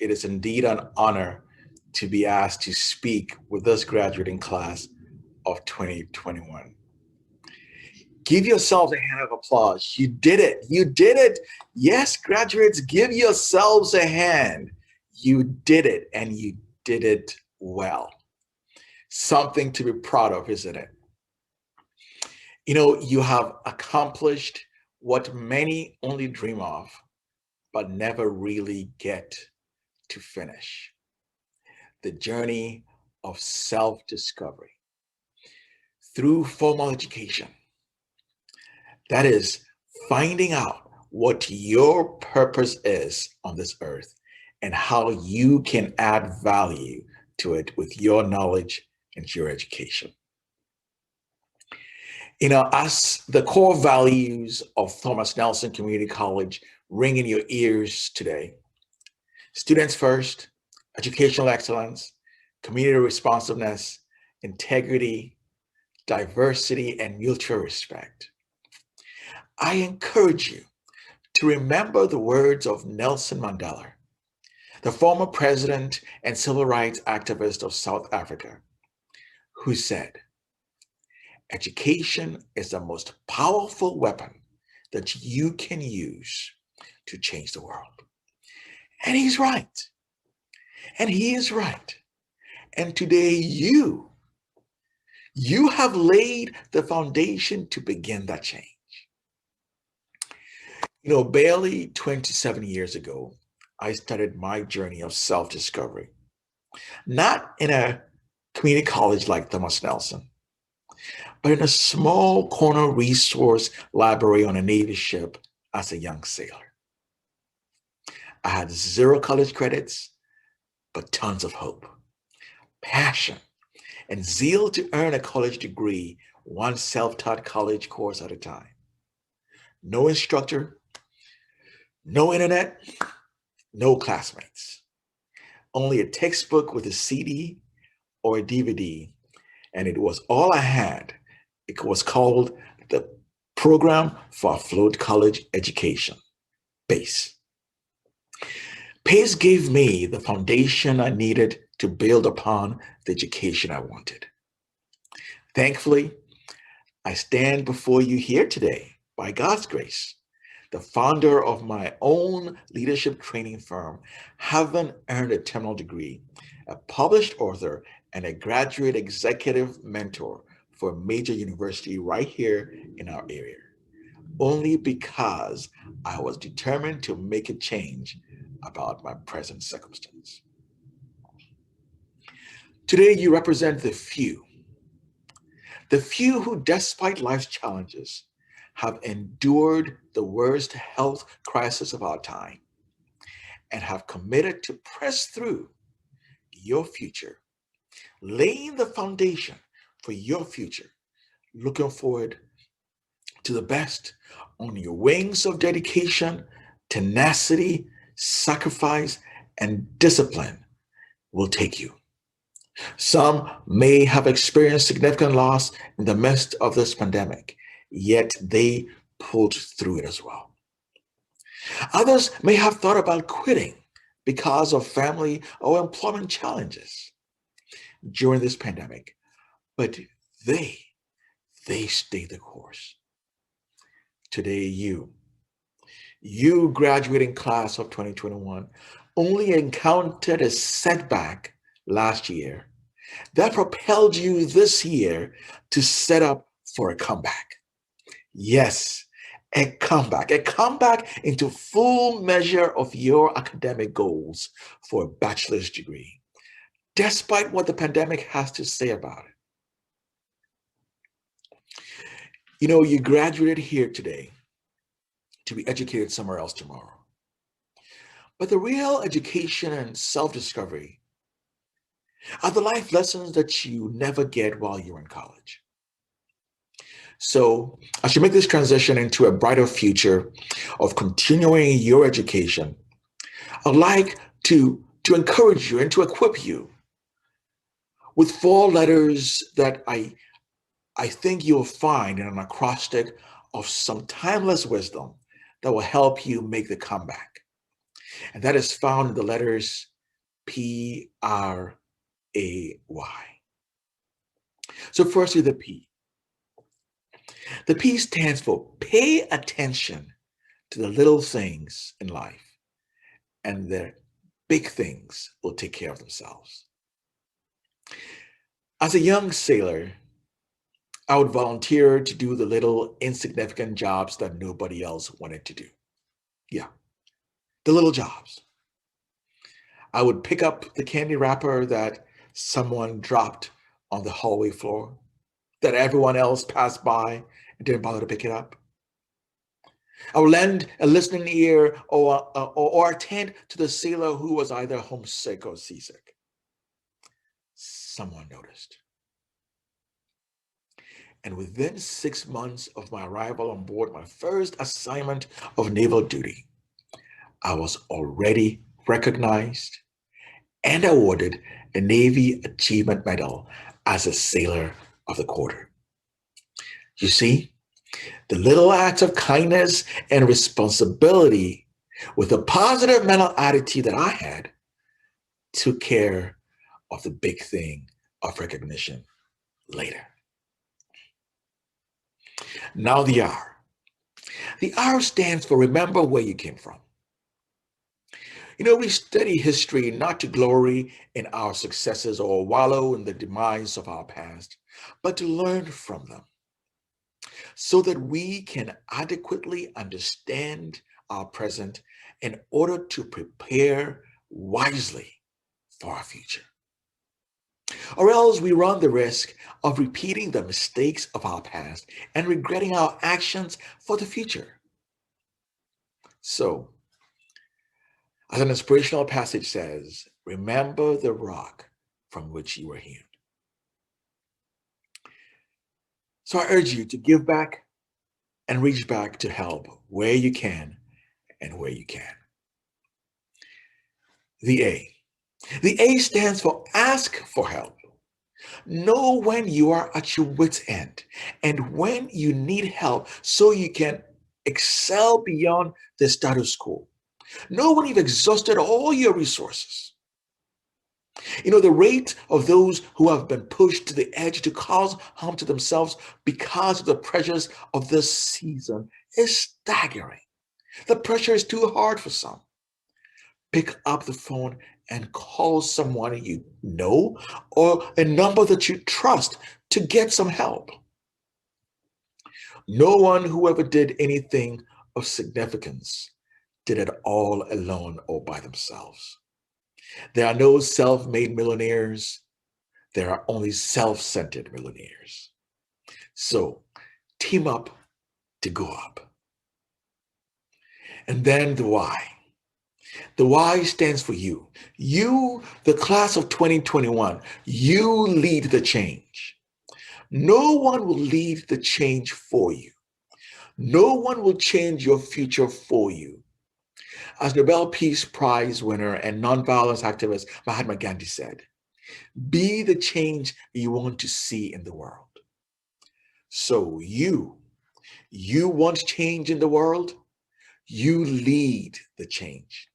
it is indeed an honor to be asked to speak with this graduating class of 2021. Give yourselves a hand of applause. You did it. You did it. Yes, graduates, give yourselves a hand. You did it, and you did it well. Something to be proud of, isn't it? You know, you have accomplished what many only dream of, but never really get to finish. The journey of self-discovery through formal education. That is finding out what your purpose is on this earth and how you can add value to it with your knowledge and your education. You know, as the core values of Thomas Nelson Community College ring in your ears today, students first, educational excellence, community responsiveness, integrity, diversity, and mutual respect. I encourage you to remember the words of Nelson Mandela, the former president and civil rights activist of South Africa, who said, "Education is the most powerful weapon that you can use to change the world." And he's right. And he is right. And today you have laid the foundation to begin that change. You know, barely 27 years ago, I started my journey of self-discovery, not in a community college like Thomas Nelson, but in a small corner resource library on a Navy ship as a young sailor. I had 0 college credits, but tons of hope, passion, and zeal to earn a college degree, one self-taught college course at a time. No instructor, no internet, no classmates. Only a textbook with a CD or a DVD, and it was all I had. It was called the Program for Afloat College Education, PACE. PACE gave me the foundation I needed to build upon the education I wanted. Thankfully, I stand before you here today by God's grace, the founder of my own leadership training firm, having earned a terminal degree, a published author, and a graduate executive mentor for a major university right here in our area, only because I was determined to make a change about my present circumstance. Today, you represent the few who, despite life's challenges, have endured the worst health crisis of our time and have committed to press through your future, laying the foundation for your future, looking forward to the best on your wings of dedication, tenacity, sacrifice, and discipline will take you. Some may have experienced significant loss in the midst of this pandemic, yet they pulled through it as well. Others may have thought about quitting because of family or employment challenges during this pandemic, but they stayed the course. Today, you graduating class of 2021 only encountered a setback last year that propelled you this year to set up for a comeback. Yes, a comeback into full measure of your academic goals for a bachelor's degree, despite what the pandemic has to say about it. You know, you graduated here today to be educated somewhere else tomorrow. But the real education and self-discovery are the life lessons that you never get while you're in college. So as you make this transition into a brighter future of continuing your education, I'd like to encourage you and to equip you with 4 letters that I think you'll find in an acrostic of some timeless wisdom that will help you make the comeback. And that is found in the letters Pray. So firstly, the P. The P stands for pay attention to the little things in life, and the big things will take care of themselves. As a young sailor, I would volunteer to do the little insignificant jobs that nobody else wanted to do. Yeah, the little jobs. I would pick up the candy wrapper that someone dropped on the hallway floor, that everyone else passed by and didn't bother to pick it up. I would lend a listening ear or attend to the sailor who was either homesick or seasick. Someone noticed. And within 6 months of my arrival on board my first assignment of naval duty, I was already recognized and awarded a Navy Achievement Medal as a Sailor of the Quarter. You see, the little acts of kindness and responsibility with a positive mental attitude that I had took care of the big thing of recognition later. Now the R. The R stands for remember where you came from. You know, we study history not to glory in our successes or wallow in the demise of our past, but to learn from them so that we can adequately understand our present in order to prepare wisely for our future. Or else we run the risk of repeating the mistakes of our past and regretting our actions for the future. So, as an inspirational passage says, remember the rock from which you were hewn. So I urge you to give back and reach back to help where you can and where you can. The A. The A stands for ask for help. Know when you are at your wit's end and when you need help so you can excel beyond the status quo. Know when you've exhausted all your resources. You know, the rate of those who have been pushed to the edge to cause harm to themselves because of the pressures of this season is staggering. The pressure is too hard for some. Pick up the phone and call someone you know or a number that you trust to get some help. No one who ever did anything of significance did it all alone or by themselves. There are no self-made millionaires. There are only self-centered millionaires. So team up to go up. And then the why. The Y stands for you. You, the class of 2021, you lead the change. No one will lead the change for you. No one will change your future for you. As Nobel Peace Prize winner and nonviolence activist Mahatma Gandhi said, be the change you want to see in the world. So you want change in the world, you lead the change.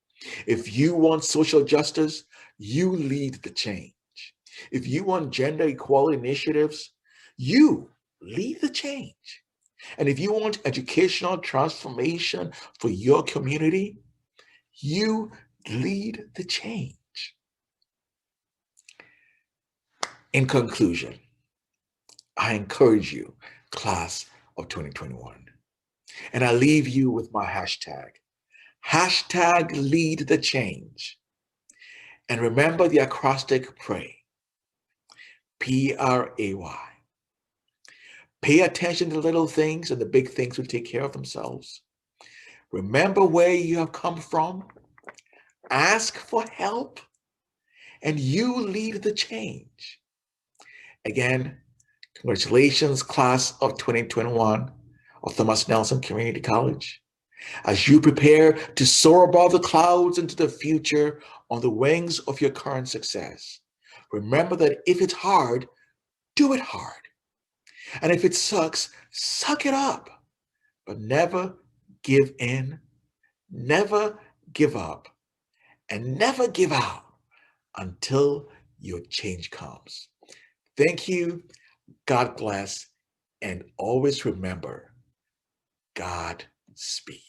If you want social justice, you lead the change. If you want gender equality initiatives, you lead the change. And if you want educational transformation for your community, you lead the change. In conclusion, I encourage you, class of 2021, and I leave you with my hashtag. Hashtag lead the change. And remember the acrostic PRAY. P-R-A-Y. Pay attention to the little things and the big things will take care of themselves. Remember where you have come from. Ask for help. And you lead the change. Again, congratulations, class of 2021 of Thomas Nelson Community College. As you prepare to soar above the clouds into the future on the wings of your current success, remember that if it's hard, do it hard. And if it sucks, suck it up. But never give in, never give up, and never give out until your change comes. Thank you. God bless. And always remember, God speed.